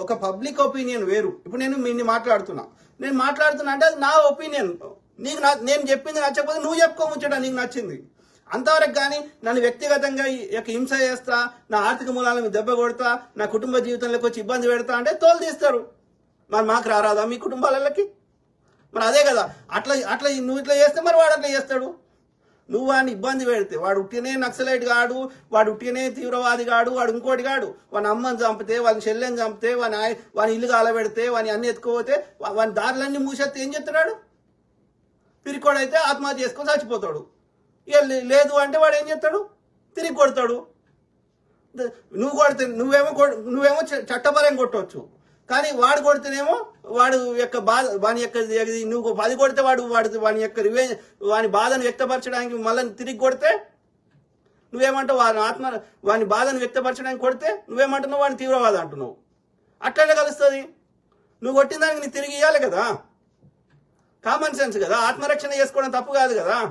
ఒక public opinion వేరు. ఇప్పుడు నేను మాట్లాడుతున్నా అంటే అది నా ఒపీనియన్. నీకు నేను చెప్పింది నచ్చకపోతే నువ్వు చెప్పుకోముచ్చట నీకు నచ్చింది అంతవరకు. కానీ నన్ను వ్యక్తిగతంగా హింస చేస్తా, నా ఆర్థిక మూలాలను దెబ్బ కొడతా, నా కుటుంబ జీవితంలోకి వచ్చి ఇబ్బంది పెడతా అంటే తోలు తీస్తారు. మరి మాకు రారాదా మీ కుటుంబాలకి? మరి అదే కదా, అట్లా నువ్వు ఇట్లా చేస్తే మరి వాడు అట్లా చేస్తాడు. నువ్వు వాడిని ఇబ్బంది పెడితే వాడు ఉట్టినే నక్సలైట్ గాడు, వాడు ఉట్టినే తీవ్రవాది గాడు, వాడు ఇంకోటి గాడు. వాని అమ్మని చంపితే, వాని చెల్లెని చంపితే, వాని ఇల్లు కాలబెడితే, వాని అన్ని ఎత్తుకోపోతే, వాని దారులన్నీ మూసేస్తే ఏం చెప్తున్నాడు? పిరికోడైతే ఆత్మహత్య చేసుకొని చచ్చిపోతాడు. ఇక లేదు అంటే వాడు ఏం చేస్తాడు? తిరిగి కొడతాడు. నువ్వు కొడితే నువ్వేమో చట్టపరంగా కొట్టవచ్చు, కానీ వాడు కొడితేనేమో వాడు యొక్క బాధ వాని యొక్క నువ్వు 10 కొడితే వాని యొక్క వాని బాధను వ్యక్తపరచడానికి మళ్ళీ తిరిగి కొడితే నువ్వేమంటావు? వాని బాధను వ్యక్తపరచడానికి కొడితే నువ్వేమంటున్నావు? వాడిని తీవ్రవాద అంటున్నావు. అట్లనే కలుస్తుంది. నువ్వు కొట్టిన దానికి నీకు తిరిగి ఇవ్వాలి కదా. కామన్ సెన్స్ కదా. ఆత్మరక్షణ చేసుకోవడం తప్పు కాదు కదా.